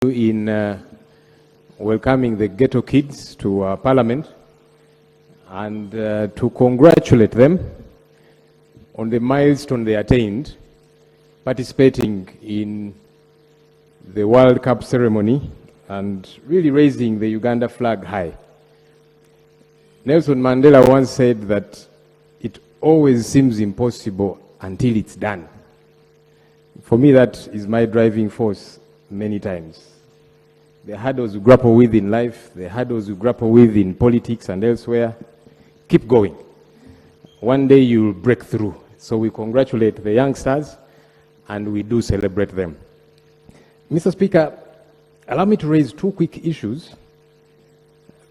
in welcoming the ghetto kids to Parliament and to congratulate them on the milestone they attained participating in the World Cup ceremony and really raising the Uganda flag high. Nelson Mandela once said that it always seems impossible until it's done. For me, that is my driving force many times. The hurdles we grapple with in life, the hurdles we grapple with in politics and elsewhere, keep going. One day you'll break through. So we congratulate the youngsters and we do celebrate them. Mr. Speaker, allow me to raise two quick issues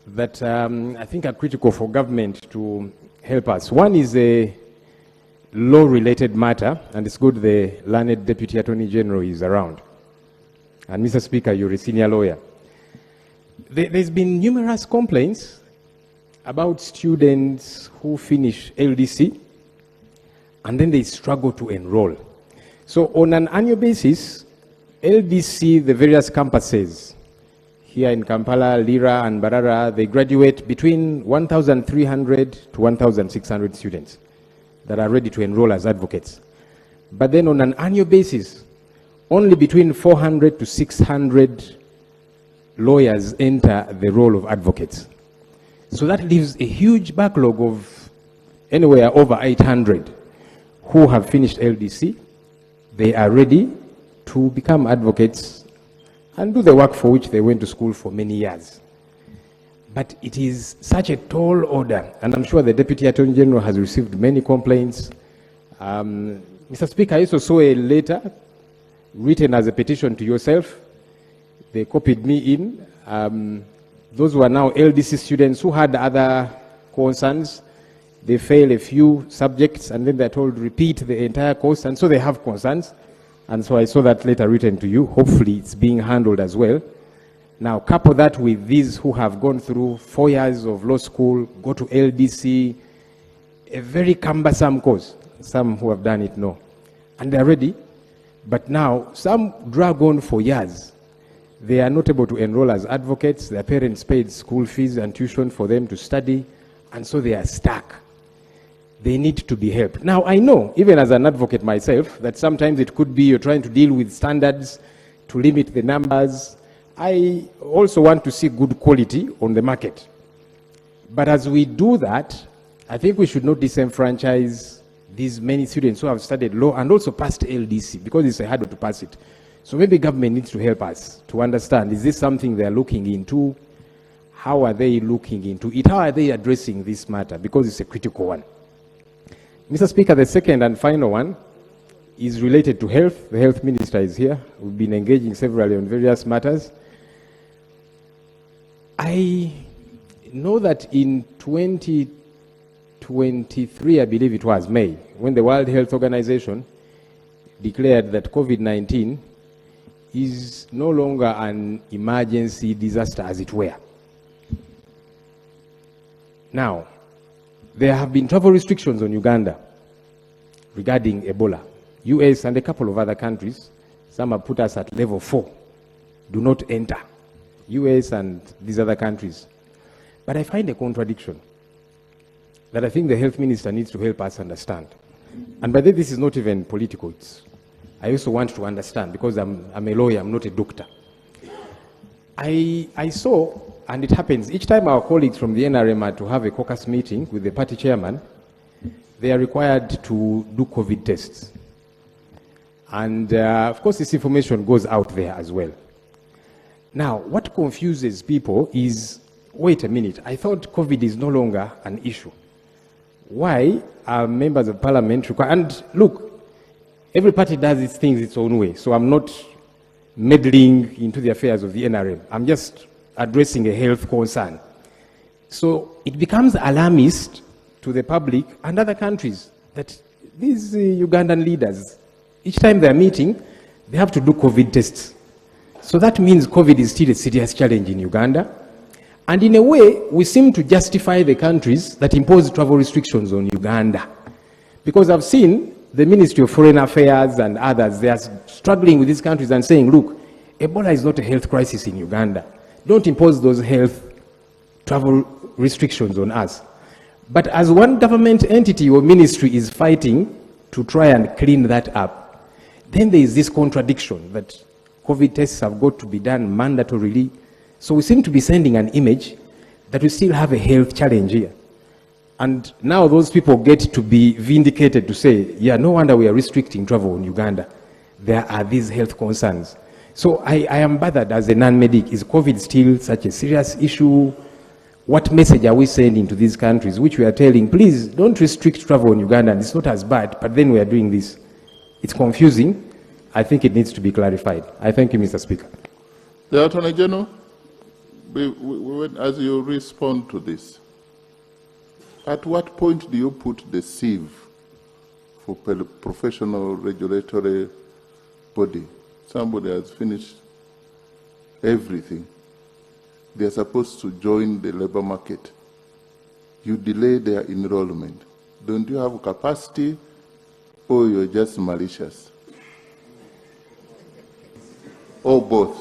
that I think are critical for government to help us. One is a law-related matter, and it's good the learned Deputy Attorney General is around. And Mr. Speaker, you're a senior lawyer. There's been numerous complaints about students who finish LDC and then they struggle to enroll. So on an annual basis, LDC, the various campuses here in Kampala, Lira and Barara, they graduate between 1,300 to 1,600 students that are ready to enroll as advocates. But then on an annual basis, only between 400 to 600 lawyers enter the role of advocates. So that leaves a huge backlog of anywhere over 800 who have finished LDC. They are ready to become advocates and do the work for which they went to school for many years. But it is such a tall order, and I'm sure the Deputy Attorney General has received many complaints. Mr. Speaker, I also saw a letter written as a petition to yourself. They copied me in. Those who are now LDC students who had other concerns, they fail a few subjects and then they're told to repeat the entire course, and so they have concerns. And so I saw that letter written to you. Hopefully it's being handled as well. Now couple that with these who have gone through 4 years of law school, go to LDC, a very cumbersome course. Some who have done it know. And they're ready. But now, some drag on for years. They are not able to enroll as advocates. Their parents paid school fees and tuition for them to study, and so they are stuck. They need to be helped. Now, I know, even as an advocate myself, that sometimes it could be you're trying to deal with standards to limit the numbers. I also want to see good quality on the market. But as we do that, I think we should not disenfranchise these many students who have studied law and also passed LDC, because it's a hurdle to pass it. So maybe government needs to help us to understand, is this something they're looking into? How are they looking into it? How are they addressing this matter? Because it's a critical one. Mr. Speaker, the second and final one is related to health. The health minister is here. We've been engaging severally on various matters. I know that in 2023, I believe it was May, when the World Health Organization declared that COVID-19 is no longer an emergency disaster, as it were. Now, there have been travel restrictions on Uganda regarding Ebola. US and a couple of other countries, some have put us at level 4. Do not enter. US and these other countries. But I find a contradiction that I think the health minister needs to help us understand. And by the way, this is not even political. I also want to understand, because I'm a lawyer, I'm not a doctor. I saw, and it happens, each time our colleagues from the NRM are to have a caucus meeting with the party chairman, they are required to do COVID tests. And of course, this information goes out there as well. Now, what confuses people is, wait a minute, I thought COVID is no longer an issue. Why are members of parliament required? And look, every party does its things its own way, so I'm not meddling into the affairs of the NRM. I'm just addressing a health concern. So it becomes alarmist to the public and other countries that these Ugandan leaders, each time they're meeting, they have to do COVID tests. So that means COVID is still a serious challenge in Uganda. And in a way, we seem to justify the countries that impose travel restrictions on Uganda. Because I've seen the Ministry of Foreign Affairs and others, they are struggling with these countries and saying, look, Ebola is not a health crisis in Uganda. Don't impose those health travel restrictions on us. But as one government entity or ministry is fighting to try and clean that up, then there is this contradiction that COVID tests have got to be done mandatorily. So we seem to be sending an image that we still have a health challenge here. And now those people get to be vindicated to say, yeah, no wonder we are restricting travel in Uganda. There are these health concerns. So I am bothered as a non-medic. Is COVID still such a serious issue? What message are we sending to these countries, which we are telling, please don't restrict travel in Uganda, and it's not as bad, but then we are doing this. It's confusing. I think it needs to be clarified. I thank you, Mr. Speaker. The Attorney General, as you respond to this, at what point do you put the sieve for professional regulatory body? Somebody has finished everything. They are supposed to join the labor market. You delay their enrollment. Don't you have capacity, or you're just malicious? Or both?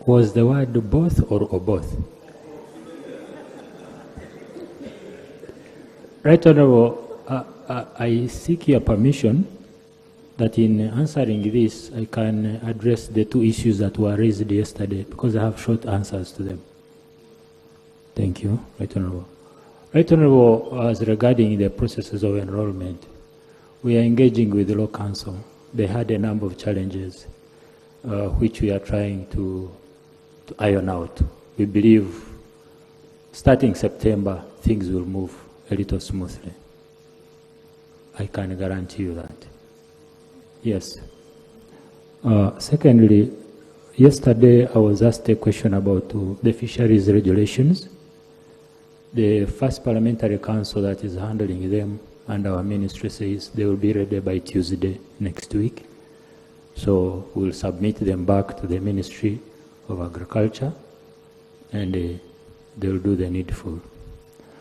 Was the word both or both? Right Honorable, I seek your permission that in answering this, I can address the two issues that were raised yesterday, because I have short answers to them. Thank you, Right Honorable. Right Honorable, as regarding the processes of enrollment, we are engaging with the Law Council. They had a number of challenges which we are trying to iron out. We believe starting September, things will move a little smoothly. I can guarantee you that. Yes. Secondly, yesterday I was asked a question about the fisheries regulations. The first parliamentary council that is handling them and our ministry says they will be ready by Tuesday next week. So we'll submit them back to the Ministry of Agriculture and they will do the needful.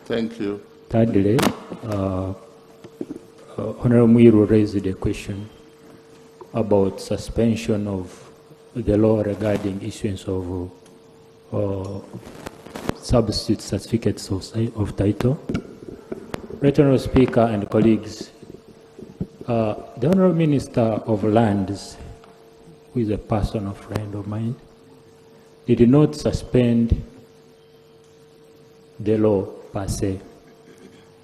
Thank you. Thirdly, Honorable Muiru raised a question about suspension of the law regarding issuance of substitute certificates of title. Right Honorable Speaker and colleagues, the Honorable Minister of Lands, who is a personal friend of mine, did not suspend the law per se.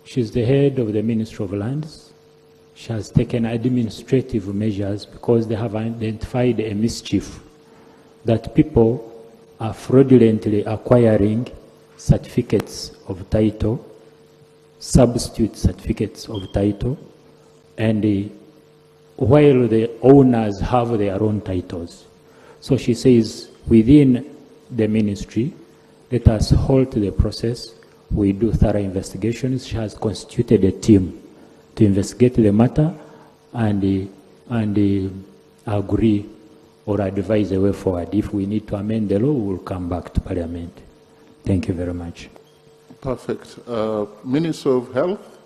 She's the head of the Ministry of Lands. She has taken administrative measures because they have identified a mischief that people are fraudulently acquiring certificates of title, substitute certificates of title, and while the owners have their own titles. So she says, within the ministry, let us halt the process. We do thorough investigations. She has constituted a team to investigate the matter and agree or advise a way forward. If we need to amend the law, we will come back to Parliament. Thank you very much. Perfect. Minister of Health,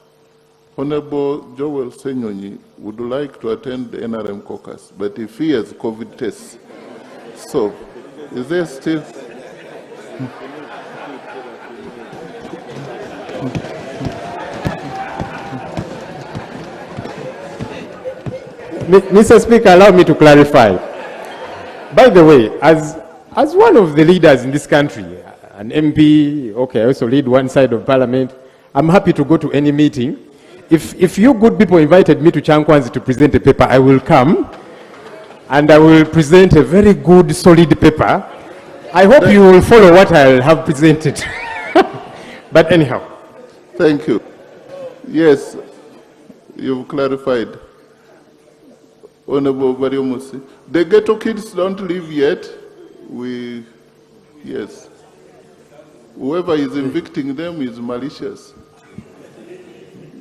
Honorable Joel Ssenyonyi would like to attend the NRM caucus, but he fears COVID tests. So, is there still... Mr. Speaker, allow me to clarify. By the way, as one of the leaders in this country, an MP, okay, I also lead one side of Parliament, I'm happy to go to any meeting. If you good people invited me to Chankwanzi to present a paper, I will come, and I will present a very good, solid paper. I hope you will follow what I'll have presented. But anyhow. Thank you. Yes, you've clarified. Honorable Baryomunsi. The ghetto kids don't leave yet. Yes. Whoever is evicting them is malicious.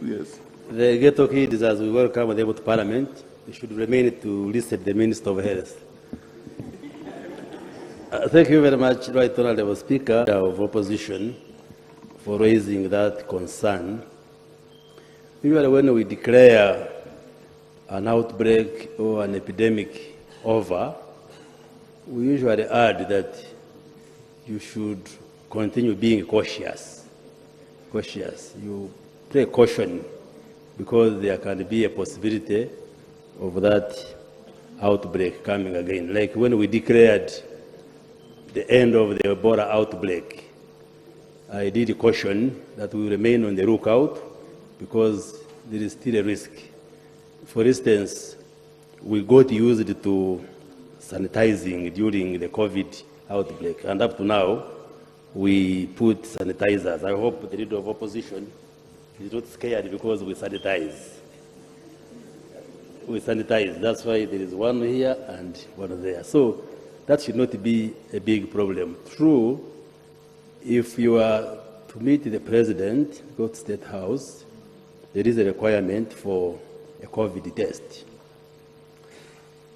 Yes. The ghetto kids, as we welcome them to Parliament, should remain to listen to the Minister of Health. Thank you very much, Right Honorable Speaker of Opposition, for raising that concern. Usually when we declare an outbreak or an epidemic over, we usually add that you should continue being cautious. You play caution because there can be a possibility of that outbreak coming again. Like when we declared the end of the Ebola outbreak, I did caution that we remain on the lookout because there is still a risk. For instance, we got used to sanitizing during the COVID outbreak, and up to now, we put sanitizers. I hope the leader of opposition is not scared because we sanitize. That's why there is one here and one there. So that should not be a big problem. True, if you are to meet the president, go to State House, there is a requirement for a COVID test.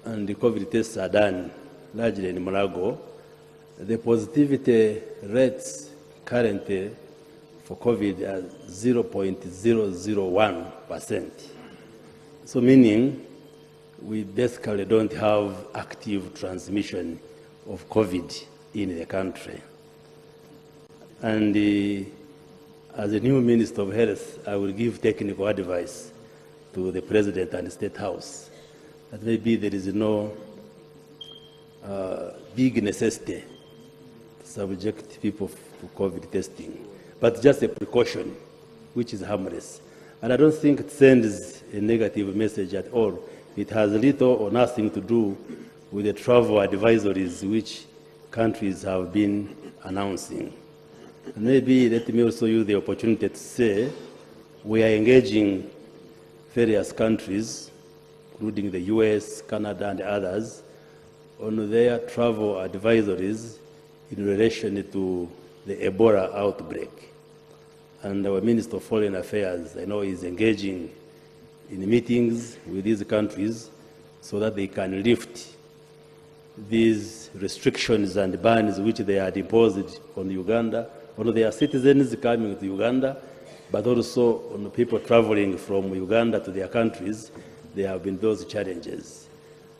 And the COVID tests are done largely in Malago. The positivity rates currently for COVID are 0.001%. So meaning we basically don't have active transmission of COVID in the country. And as a new Minister of Health, I will give technical advice to the President and the State House that maybe there is no big necessity to subject people to COVID testing, but just a precaution, which is harmless. And I don't think it sends a negative message at all. It has little or nothing to do with the travel advisories which countries have been announcing. And maybe let me also use the opportunity to say we are engaging various countries, including the US, Canada, and others, on their travel advisories in relation to the Ebola outbreak. And our Minister of Foreign Affairs, I know, is engaging in meetings with these countries so that they can lift these restrictions and bans which they had imposed on Uganda, on their citizens coming to Uganda, but also on people traveling from Uganda to their countries. There have been those challenges.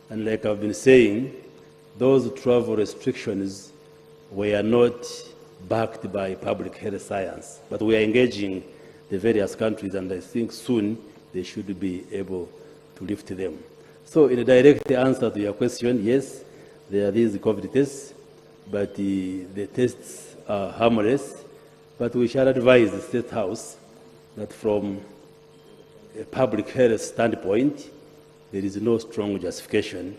And like I've been saying, those travel restrictions were not backed by public health science, but we are engaging the various countries, and I think soon they should be able to lift them. So in a direct answer to your question, yes, there are these COVID tests, but the tests are harmless, but we shall advise the State House that from a public health standpoint, there is no strong justification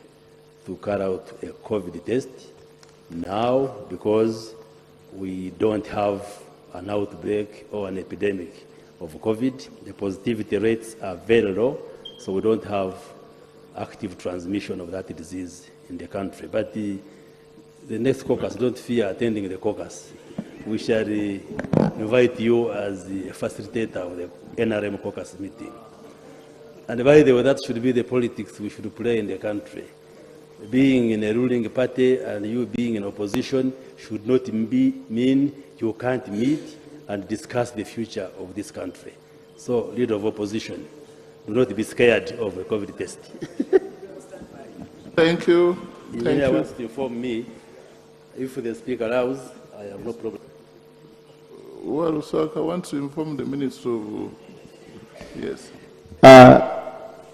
to carry out a COVID test now because we don't have an outbreak or an epidemic of COVID. The positivity rates are very low, so we don't have active transmission of that disease in the country. But the next caucus, don't fear attending the caucus. We shall invite you as the facilitator of the NRM caucus meeting. And by the way, that should be the politics we should play in the country. Being in a ruling party and you being in opposition should not mean you can't meet and discuss the future of this country. So, leader of opposition, do not be scared of a COVID test. Thank you. The engineer wants to inform me, if the speaker allows, I have no problem. Well, sir, I want to inform the Minister of... Yes.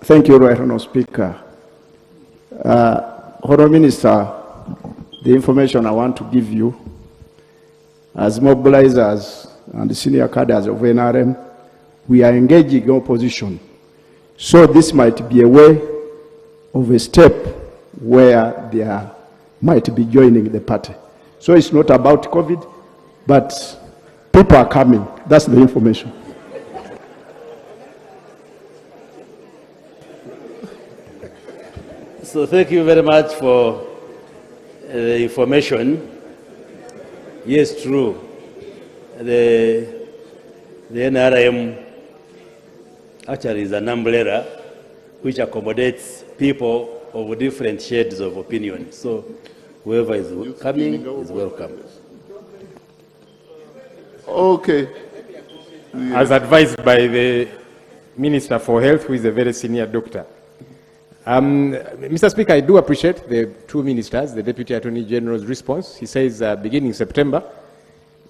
Thank you, Right Honourable Speaker. Honourable Minister, the information I want to give you, as mobilizers and the senior cadres of NRM, we are engaging opposition. So this might be a way of a step where they might be joining the party. So it's not about COVID, but people are coming. That's the information. So thank you very much for the information. Yes, true. The NRM actually is an umbrella which accommodates people of different shades of opinion. So whoever is coming is welcome. Okay. As advised by the Minister for Health, who is a very senior doctor, Mr. Speaker, I do appreciate the two ministers, the Deputy Attorney General's response. He says beginning September,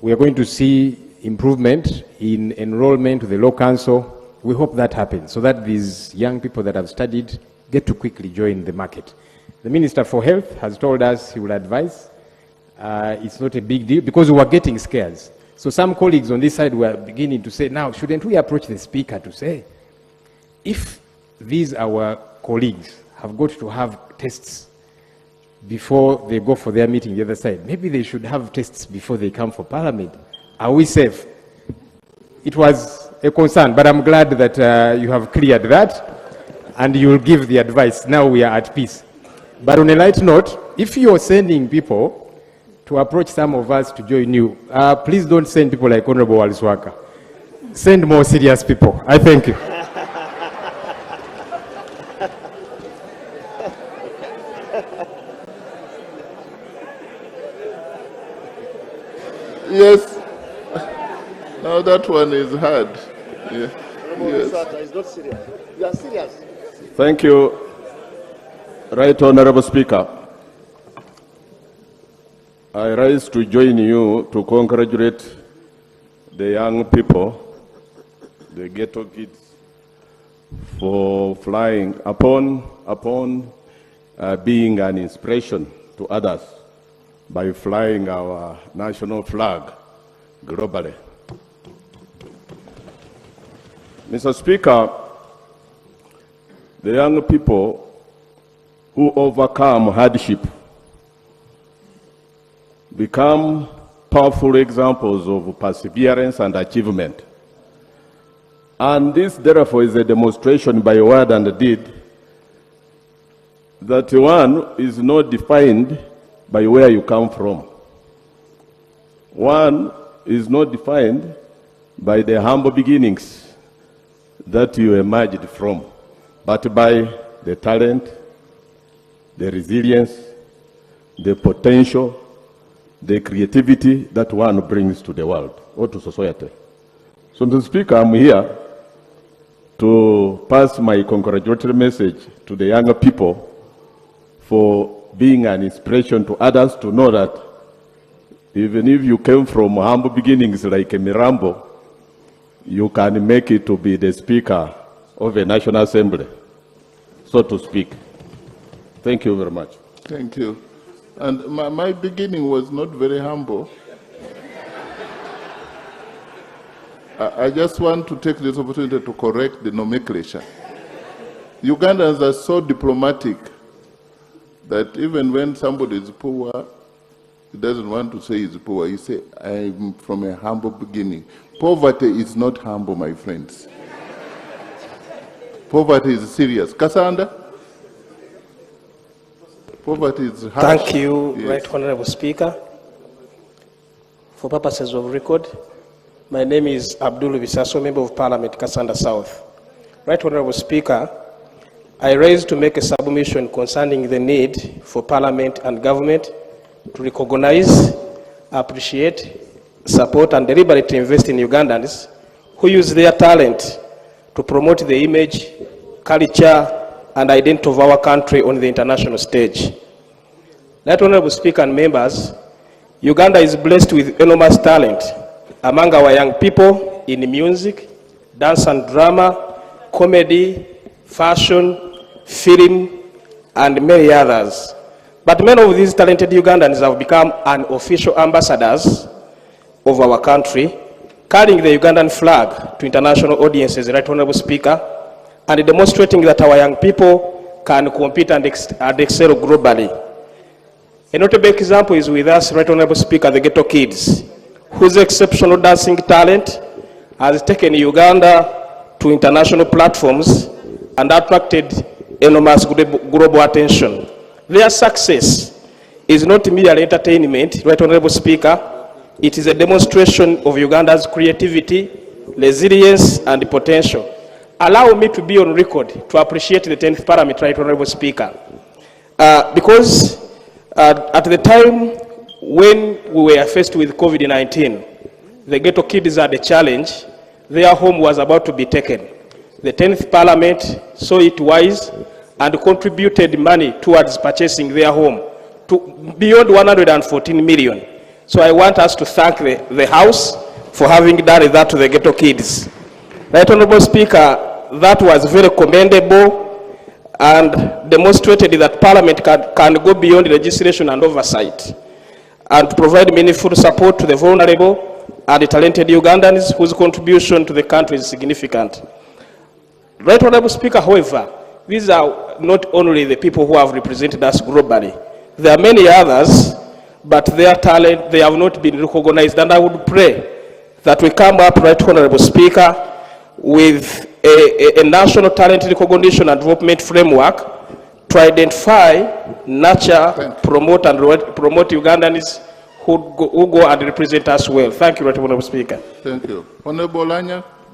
we are going to see improvement in enrollment to the Law Council. We hope that happens so that these young people that have studied get to quickly join the market. The Minister for Health has told us he will advise. It's not a big deal because we were getting scares. So some colleagues on this side were beginning to say, now, shouldn't we approach the Speaker to say, if these our colleagues have got to have tests before they go for their meeting the other side, maybe they should have tests before they come for Parliament. Are we safe? It was a concern, but I'm glad that you have cleared that and you'll give the advice. Now we are at peace. But on a light note, if you're sending people to approach some of us to join you, please don't send people like Honorable Waliswaka. Send more serious people. I thank you. Yes. Now that one is hard. Yeah. Yes. It's not serious. You are serious. Thank you, Right Honorable Speaker. I rise to join you to congratulate the young people, the ghetto kids, for flying upon being an inspiration to others by flying our national flag globally. Mr. Speaker, the young people who overcome hardship become powerful examples of perseverance and achievement. And this, therefore, is a demonstration by word and deed that one is not defined by where you come from. One is not defined by the humble beginnings that you emerged from, but by the talent, the resilience, the potential, the creativity that one brings to the world or to society. So, Mr. Speaker, I'm here to pass my congratulatory message to the younger people for being an inspiration to others to know that even if you came from humble beginnings like a Mirambo, you can make it to be the Speaker of a National Assembly, so to speak. Thank you very much. Thank you. And my beginning was not very humble. I just want to take this opportunity to correct the nomenclature. Ugandans are so diplomatic that even when somebody is poor, he doesn't want to say he's poor. He say, I'm from a humble beginning. Poverty is not humble, my friends. Poverty is serious. Cassandra? Poverty is harsh. Thank you, Yes. Right Honorable Speaker. For purposes of record, my name is Abdul Bisaso, Member of Parliament, Kassanda South. Right Honorable Speaker, I rise to make a submission concerning the need for Parliament and government to recognize, appreciate, support, and deliberately invest in Ugandans who use their talent to promote the image, culture, and identity of our country on the international stage. Right Honorable Speaker and members, Uganda is blessed with enormous talent among our young people in music, dance and drama, comedy, fashion, film, and many others. But many of these talented Ugandans have become unofficial ambassadors of our country, carrying the Ugandan flag to international audiences, Right Honorable Speaker, and demonstrating that our young people can compete and excel globally. A notable example is with us, Right Honorable Speaker, the Ghetto Kids, whose exceptional dancing talent has taken Uganda to international platforms and attracted enormous global attention. Their success is not merely entertainment, Right Honorable Speaker, it is a demonstration of Uganda's creativity, resilience, and potential. Allow me to be on record to appreciate the 10th Parliament, Right Honorable Speaker, because at the time when we were faced with COVID-19, the Ghetto Kids had a challenge. Their home was about to be taken. The 10th Parliament saw it wise and contributed money towards purchasing their home to beyond 114 million. So I want us to thank the House for having done that to the ghetto kids. Right Honorable Speaker, that was very commendable and demonstrated that Parliament can go beyond legislation and oversight and provide meaningful support to the vulnerable and the talented Ugandans whose contribution to the country is significant. Right Honorable Speaker, however, these are not only the people who have represented us globally. There are many others, but their talent, they have not been recognized. And I would pray that we come up, Right Honorable Speaker, with a national talent recognition and development framework to identify, nurture, promote Ugandans who go and represent us well. Thank you, Right Honorable Speaker. Thank you. Honorable Anya.